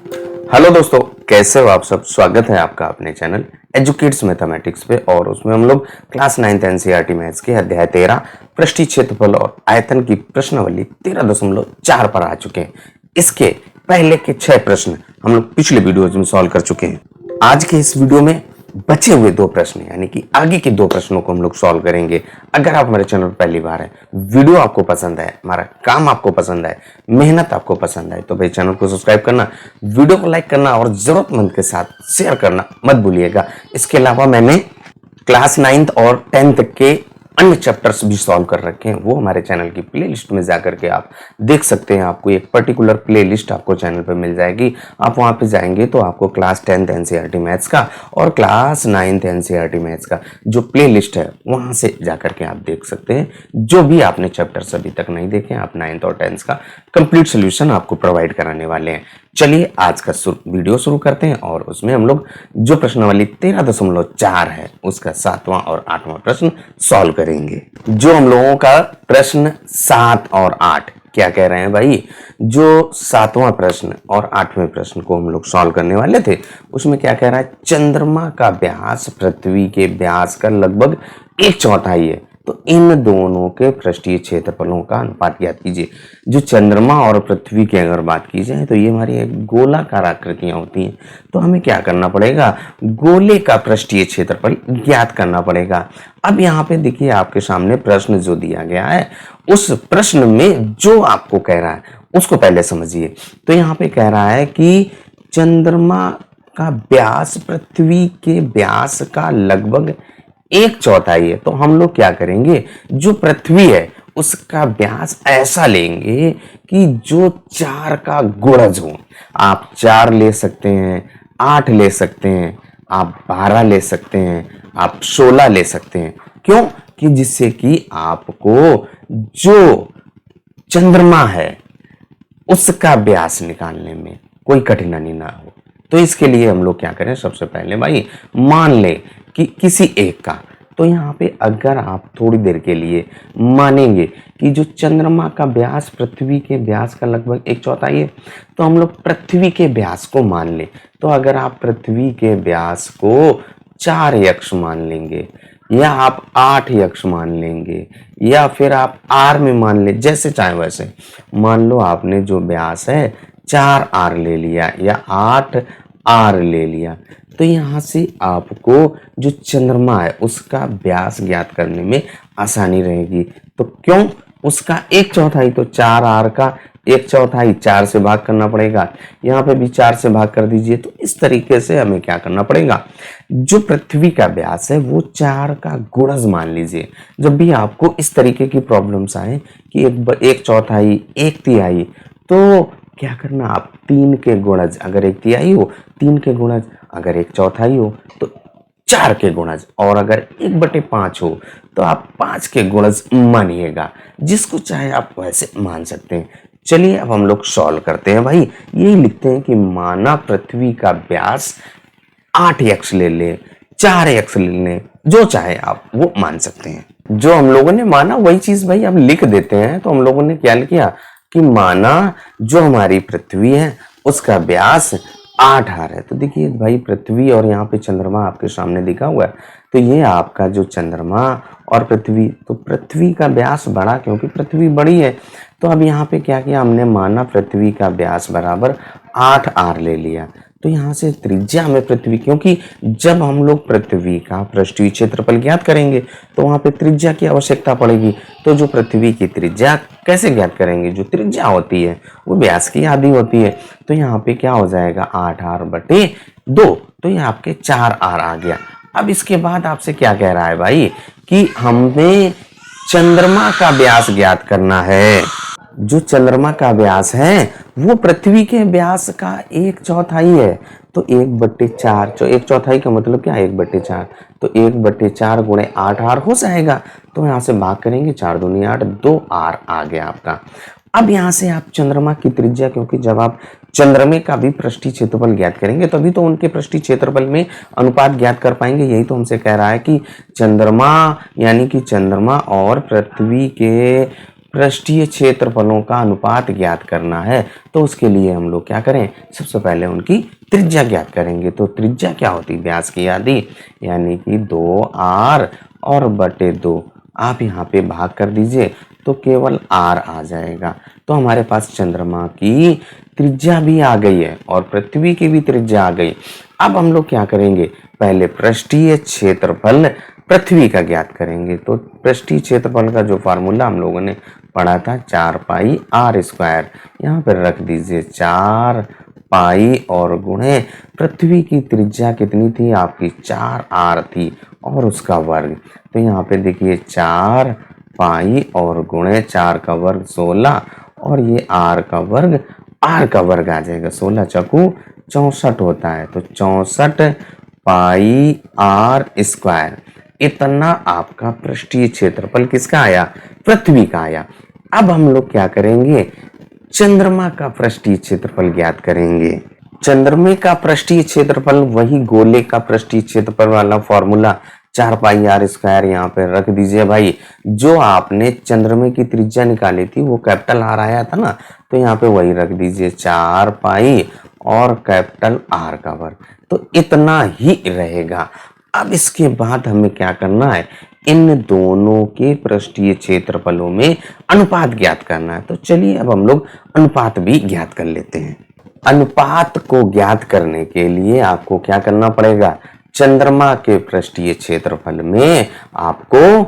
Hello दोस्तों, कैसे हो आप सब। स्वागत है आपका अपने चैनल एजुकेट्स मैथमेटिक्स पे। और उसमें हम लोग क्लास 9th एनसीईआरटी मैथ्स के अध्याय 13 पृष्ठीय क्षेत्रफल और आयतन की प्रश्नावली 13.4 पर आ चुके हैं। इसके पहले के 6 प्रश्न हम लोग पिछले वीडियोज में सॉल्व कर चुके हैं। आज के इस वीडियो में बचे हुए 2 प्रश्न यानी कि आगे के 2 प्रश्नों को हम लोग सॉल्व करेंगे। अगर आप हमारे चैनल पर पहली बार है, वीडियो आपको पसंद है, हमारा काम आपको पसंद है, मेहनत आपको पसंद है, तो भाई चैनल को सब्सक्राइब करना, वीडियो को लाइक करना और जरूरतमंद के साथ शेयर करना मत भूलिएगा। इसके अलावा मैंने क्लास 9th और 10th के अन्य चैप्टर्स भी सॉल्व कर रखे हैं, वो हमारे चैनल की प्लेलिस्ट में जाकर के आप देख सकते हैं। आपको एक पर्टिकुलर प्लेलिस्ट आपको चैनल पर मिल जाएगी। आप वहां पे जाएंगे तो आपको क्लास 10th एनसीईआरटी मैथ्स का और क्लास 9th एनसीईआरटी मैथ्स का जो प्लेलिस्ट है वहां से जाकर के आप देख सकते हैं। जो भी आपने चैप्टर्स अभी तक नहीं देखे, आप 9th और 10th का कंप्लीट सोल्यूशन आपको प्रोवाइड कराने वाले हैं। चलिए आज का वीडियो शुरू करते हैं और उसमें हम लोग जो प्रश्नावली 13.4 है उसका 7वां और 8वां प्रश्न सॉल्व करेंगे। जो हम लोगों का प्रश्न 7 और 8 क्या कह रहे हैं भाई, जो 7वां प्रश्न और 8वें प्रश्न को हम लोग सॉल्व करने वाले थे उसमें क्या कह रहा है, चंद्रमा का व्यास पृथ्वी के व्यास का लगभग 1/4 है, तो इन दोनों के पृष्ठीय क्षेत्रफलों का अनुपात ज्ञात कीजिए। जो चंद्रमा और पृथ्वी की अगर बात की जाए तो ये हमारी एक गोलाकार आकृतियां होती हैं, तो हमें क्या करना पड़ेगा, गोले का पृष्ठीय क्षेत्रफल ज्ञात करना पड़ेगा। अब यहाँ पे देखिए आपके सामने प्रश्न जो दिया गया है, उस प्रश्न में जो आपको कह रहा है उसको पहले समझिए। तो यहाँ पे कह रहा है कि चंद्रमा का व्यास पृथ्वी के व्यास का लगभग 1/4 है, तो हम लोग क्या करेंगे, जो पृथ्वी है उसका व्यास ऐसा लेंगे कि जो 4 का गुणज हो। आप 4 ले सकते हैं, 8 ले सकते हैं, आप 12 ले सकते हैं, आप 16 ले सकते हैं। क्यों कि जिससे कि आपको जो चंद्रमा है उसका व्यास निकालने में कोई कठिनाई ना हो। तो इसके लिए हम लोग क्या करें, सबसे पहले भाई मान ले कि किसी एक का, तो यहाँ पे अगर आप थोड़ी देर के लिए मानेंगे कि जो चंद्रमा का व्यास पृथ्वी के व्यास का लगभग 1/4 है, तो हम लोग पृथ्वी के व्यास को मान ले। तो अगर आप पृथ्वी के व्यास को 4 यक्ष मान लेंगे या आप 8 यक्ष मान लेंगे या फिर आप आर में मान ले, जैसे चाहे वैसे। मान लो आपने जो व्यास है 4 आर ले लिया या 8 आर ले लिया, तो यहाँ से आपको जो चंद्रमा है उसका व्यास ज्ञात करने में आसानी रहेगी। तो क्यों, उसका 1/4, तो 4 आर का 1/4 4 से भाग करना पड़ेगा, यहाँ पे भी 4 से भाग कर दीजिए। तो इस तरीके से हमें क्या करना पड़ेगा, जो पृथ्वी का व्यास है वो 4 का गुणज मान लीजिए। जब भी आपको इस तरीके की प्रॉब्लम्स आए कि 1/4 1/3, तो क्या करना, आप 3 के गुणज, अगर 1/3 हो 3 के गुणज, अगर 1/4 हो तो 4 के गुणज, और अगर 1/5 हो तो आप 5 के गुणज मानिएगा। जिसको चाहे आप वैसे मान सकते हैं। चलिए अब हम लोग सॉल्व करते हैं भाई। यही लिखते हैं कि माना पृथ्वी का व्यास 8 यक्ष ले ले, 4 यक्ष ले ले, जो चाहे आप वो मान सकते हैं। जो हम लोगों ने माना वही चीज भाई अब लिख देते हैं। तो हम लोगों ने क्या किया कि माना जो हमारी पृथ्वी है उसका व्यास 8 आर है। तो देखिए भाई पृथ्वी और यहाँ पे चंद्रमा आपके सामने दिखा हुआ है, तो ये आपका जो चंद्रमा और पृथ्वी, तो पृथ्वी का व्यास बड़ा क्योंकि पृथ्वी बड़ी है। तो अब यहाँ पे क्या किया हमने, माना पृथ्वी का व्यास बराबर 8 आर ले लिया। तो यहाँ से त्रिज्या में पृथ्वी, क्योंकि जब हम लोग पृथ्वी का पृष्ठीय क्षेत्रफल ज्ञात करेंगे तो वहां पे त्रिज्या की आवश्यकता पड़ेगी। तो जो पृथ्वी की त्रिज्या कैसे ज्ञात करेंगे, जो त्रिज्या होती है वो व्यास की आधी होती है। तो यहाँ पे क्या हो जाएगा 8 आर बटे 2, तो ये आपके 4 आर आ गया। अब इसके बाद आपसे क्या कह रहा है भाई कि हमें चंद्रमा का व्यास ज्ञात करना है। जो चंद्रमा का व्यास है वो पृथ्वी के व्यास का 1/4 है, तो 1/4, जो 1/4 का मतलब क्या, 1/4, तो 1/4 गुणे 8 आर हो जाएगा। तो यहाँ से भाग करेंगे, 4 दूनी 8, 2 आर आ गया आपका। अब यहाँ से आप चंद्रमा की त्रिज्या, क्योंकि जब आप चंद्रमे का भी पृष्ठीय क्षेत्रफल ज्ञात करेंगे तभी तो उनके पृष्ठीय क्षेत्रफल में अनुपात ज्ञात कर पाएंगे। यही तो हमसे कह रहा है कि चंद्रमा यानी कि चंद्रमा और पृथ्वी के पृष्ठीय क्षेत्रफलों का अनुपात ज्ञात करना है, तो उसके लिए हम लोग क्या करें, सबसे पहले उनकी त्रिज्या ज्ञात करेंगे। तो त्रिज्या क्या होती है, व्यास की आधी, यानी कि 2r और बटे 2। आप यहाँ पे भाग कर दीजिए तो केवल r आ जाएगा। तो हमारे पास चंद्रमा की त्रिज्या भी आ गई है और पृथ्वी की भी त्रिज्या आ गई। अब हम लोग क्या करेंगे, पहले पृष्ठीय क्षेत्रफल पृथ्वी का ज्ञात करेंगे। तो पृष्ठीय क्षेत्रफल का जो फार्मूला हम लोगों ने पढ़ा था 4 पाई r स्क्वायर, यहाँ पर रख दीजिए 4 पाई और गुणे पृथ्वी की त्रिज्या कितनी थी आपकी, 4r थी और उसका वर्ग। तो यहाँ पे देखिए 4 पाई और गुणे 4 का वर्ग 16 और ये r का वर्ग आ जाएगा, 16 चौकू 64 होता है। तो 64 पाई r स्क्वायर, इतना आपका पृष्ठीय क्षेत्रफल किसका आया, पृथ्वी का आया। अब हम लोग क्या करेंगे, चंद्रमा का पृष्ठीय क्षेत्रफल ज्ञात करेंगे। चंद्रमा का पृष्ठीय क्षेत्रफल वही गोले का पृष्ठीय क्षेत्रफल वाला फॉर्मूला 4 पाई r स्क्वायर यहाँ पे रख दीजिए भाई। जो आपने चंद्रमा की त्रिज्या निकाली थी वो कैपिटल R आया था ना, तो यहाँ पे वही रख दीजिए 4 पाई और कैपिटल R का वर्ग। तो इतना ही रहेगा। अब इसके बाद हमें क्या करना है, इन दोनों के पृष्ठीय क्षेत्रफलों में अनुपात ज्ञात करना है। तो चलिए अब हम लोग अनुपात भी ज्ञात कर लेते हैं। अनुपात को ज्ञात करने के लिए आपको क्या करना पड़ेगा, चंद्रमा के पृष्ठीय क्षेत्रफल में आपको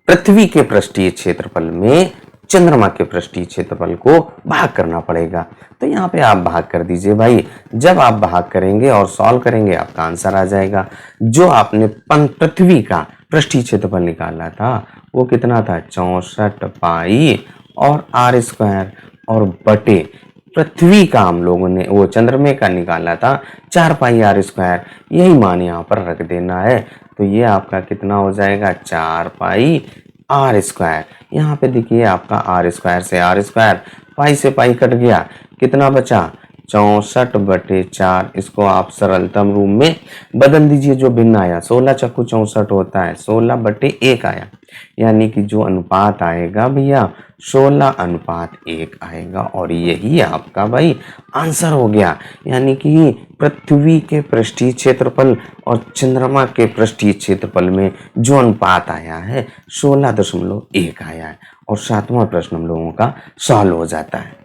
पृथ्वी के पृष्ठीय क्षेत्रफल में चंद्रमा के पृष्ठीय क्षेत्रफल को भाग करना पड़ेगा। तो यहाँ पे आप भाग कर दीजिए भाई। जब आप भाग करेंगे और सॉल्व करेंगे आपका आंसर आ जाएगा। जो आपने पृथ्वी का पृष्ठीय क्षेत्रफल निकाला था वो कितना था, 64 पाई और r स्क्वायर और बटे पृथ्वी का हम लोगों ने वो चंद्रमा का निकाला था 4 पाई r स्क्वायर, यही मान यहाँ पर रख देना है। तो ये आपका कितना हो जाएगा, 4 पाई r स्क्वायर। यहाँ पे देखिए आपका r स्क्वायर से r स्क्वायर, पाई से पाई कट गया, कितना बचा 64 बटे 4। इसको आप सरलतम रूप में बदल दीजिए, जो भिन्न आया 16 चक्कू 64 होता है, 16 बटे 1 आया, यानी कि जो अनुपात आएगा भैया 16:1 आएगा। और यही आपका भाई आंसर हो गया। यानी कि पृथ्वी के पृष्ठीय क्षेत्रफल और चंद्रमा के पृष्ठीय क्षेत्रफल में जो अनुपात आया है 16.1 आया है। और 7वां प्रश्न हम लोगों का सॉल्व हो जाता है।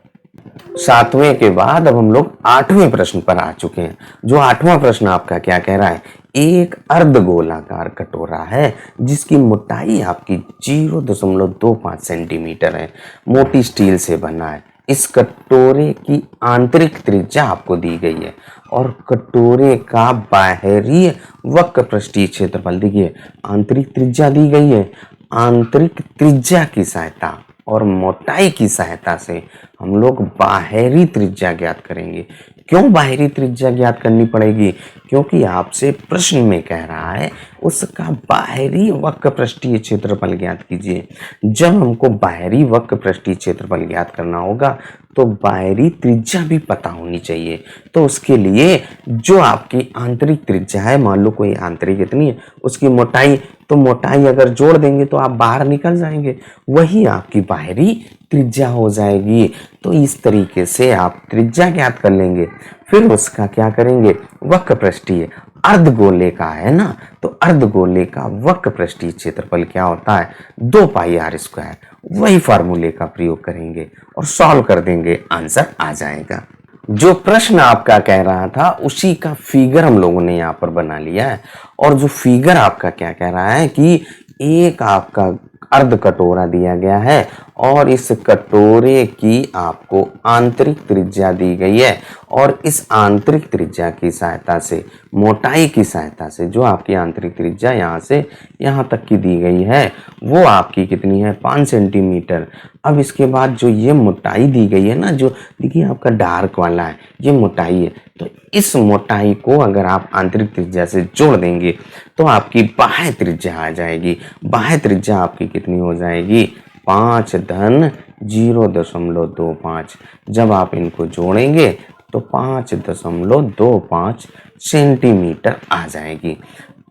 7वें के बाद अब हम लोग 8वें प्रश्न पर आ चुके हैं। जो 8वां प्रश्न आपका क्या कह रहा है, एक अर्धगोलाकार कटोरा है जिसकी मोटाई आपकी 0.25 सेंटीमीटर है, मोटी स्टील से बना है। इस कटोरे की आंतरिक त्रिज्या आपको दी गई है और कटोरे का बाहरी वक्र पृष्ठीय क्षेत्रफल, देखिए आंतरिक त्रिज्या दी गई है। आंतरिक त्रिज्या की सहायता और मोटाई की सहायता से हम लोग बाहरी त्रिज्या ज्ञात करेंगे। क्यों बाहरी त्रिज्या ज्ञात करनी पड़ेगी, क्योंकि आपसे प्रश्न में कह रहा है उसका बाहरी वक्र पृष्ठीय क्षेत्रफल ज्ञात कीजिए। जब हमको बाहरी वक्र पृष्ठीय क्षेत्रफल ज्ञात करना होगा तो बाहरी त्रिज्या भी पता होनी चाहिए। तो उसके लिए जो आपकी आंतरिक त्रिज्या है, मान लो कोई आंतरिक इतनी है, उसकी मोटाई, तो मोटाई अगर जोड़ देंगे तो आप बाहर निकल जाएंगे, वही आपकी बाहरी त्रिज्या हो जाएगी। तो इस तरीके से आप त्रिज्या ज्ञात कर लेंगे। फिर उसका क्या करेंगे, वक्र पृष्ठीय, अर्धगोले का है ना, तो अर्धगोले का वक्र पृष्ठीय क्षेत्रफल क्या होता है, 2 पाई r स्क्वायर। वही फार्मूले का प्रयोग करेंगे और सॉल्व कर देंगे, आंसर आ जाएगा। जो प्रश्न आपका कह रहा था उसी का फिगर हम लोगों ने यहाँ पर बना लिया है। और जो फिगर आपका क्या कह रहा है कि एक आपका अर्ध कटोरा दिया गया है और इस कटोरे की आपको आंतरिक त्रिज्या दी गई है और इस आंतरिक त्रिज्या की सहायता से, मोटाई की सहायता से, जो आपकी आंतरिक त्रिज्या यहाँ से यहाँ तक की दी गई है वो आपकी कितनी है, 5 सेंटीमीटर। अब इसके बाद जो ये मोटाई दी गई है ना, जो देखिए आपका डार्क वाला है, ये मोटाई है। तो इस मोटाई को अगर आप आंतरिक त्रिज्या से जोड़ देंगे तो आपकी बाह्य त्रिज्या आ जाएगी। बाह्य त्रिज्या आपकी कितनी हो जाएगी, 5 धन 0.25। जब आप इनको जोड़ेंगे तो 5.25 सेंटीमीटर आ जाएगी।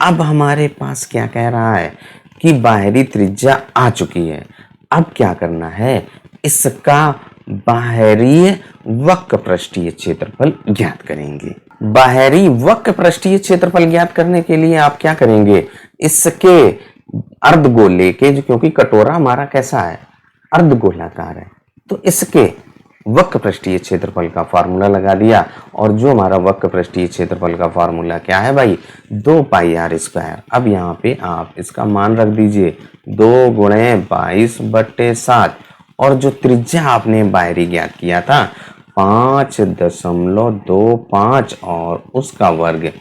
अब हमारे पास क्या कह रहा है कि बाहरी त्रिज्या आ चुकी है। अब क्या करना है, इसका बाहरी वक्र पृष्ठीय क्षेत्रफल ज्ञात करेंगे। बाहरी वक्र पृष्ठीय क्षेत्रफल ज्ञात करने के लिए आप क्या करेंगे, इसके अर्धगोले के, क्योंकि कटोरा हमारा कैसा है, अर्धगोलाकार है, तो इसके वक्र पृष्ठीय क्षेत्रफल का फार्मूला लगा दिया। और जो हमारा वक्र पृष्ठीय क्षेत्रफल का फार्मूला क्या है भाई, 2 पाई आर स्क्वायर। अब यहाँ पे आप इसका मान रख दीजिए 2 गुणे 22/7, और जो त्रिज्या आपने बाहरी ज्ञात किया था 5.25 और उसका वर्ग।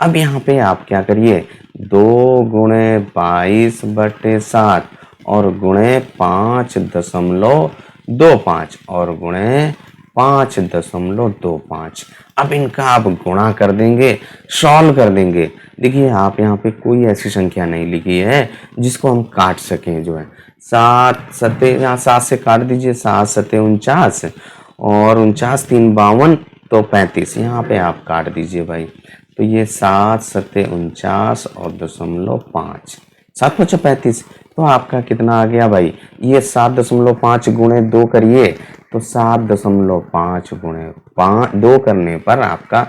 अब यहाँ पे आप क्या करिए, 2 गुणे 22/7 और गुणे 5.25 और गुणे 5.25। अब इनका आप गुणा कर देंगे, सॉल्व कर देंगे। देखिए आप यहाँ पे कोई ऐसी संख्या नहीं लिखी है जिसको हम काट सकें, जो है 7 सत्ते, यहाँ 7 से काट दीजिए, 7 सत्ते 49 और 49 3 52 तो 35, यहाँ पे आप काट दीजिए भाई। तो ये 7 सत्ते 49 और 0.5, 7 × 35, तो आपका कितना आ गया भाई, ये 7.5 गुणे 2 करिए तो 7.5 गुणे 2 करने पर आपका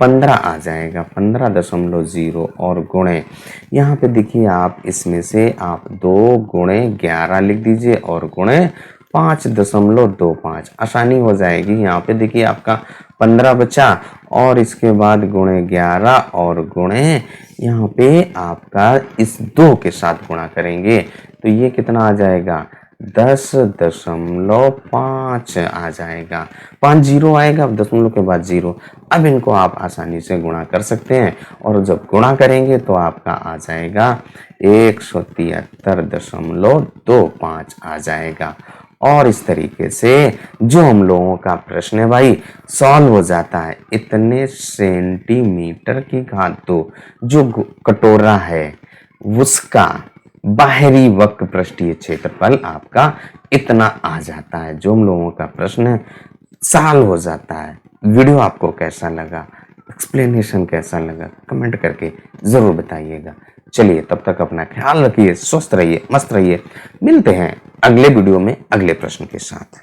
15 आ जाएगा, 15.0 और गुणे, यहाँ पे देखिए आप इसमें से आप 2 गुणे 11 लिख दीजिए और गुणे 5.25, आसानी हो जाएगी। यहाँ पे देखिए आपका 15 बचा और इसके बाद गुणे 11 और गुणे यहाँ पे आपका इस 2 के साथ गुणा करेंगे तो ये कितना आ जाएगा, 10.5 आ जाएगा, 5 जीरो आएगा, दशमलव के बाद 0। अब इनको आप आसानी से गुणा कर सकते हैं और जब गुणा करेंगे तो आपका आ जाएगा 173.25 आ जाएगा। और इस तरीके से जो हम लोगों का प्रश्न है भाई सॉल्व हो जाता है। इतने सेंटीमीटर की घात 2 जो कटोरा है उसका बाहरी वक्र पृष्ठीय क्षेत्रफल आपका इतना आ जाता है। जो हम लोगों का प्रश्न है सॉल्व हो जाता है। वीडियो आपको कैसा लगा, एक्सप्लेनेशन कैसा लगा, कमेंट करके जरूर बताइएगा। चलिए तब तक अपना ख्याल रखिए, स्वस्थ रहिए, मस्त रहिए। मिलते हैं अगले वीडियो में अगले प्रश्न के साथ।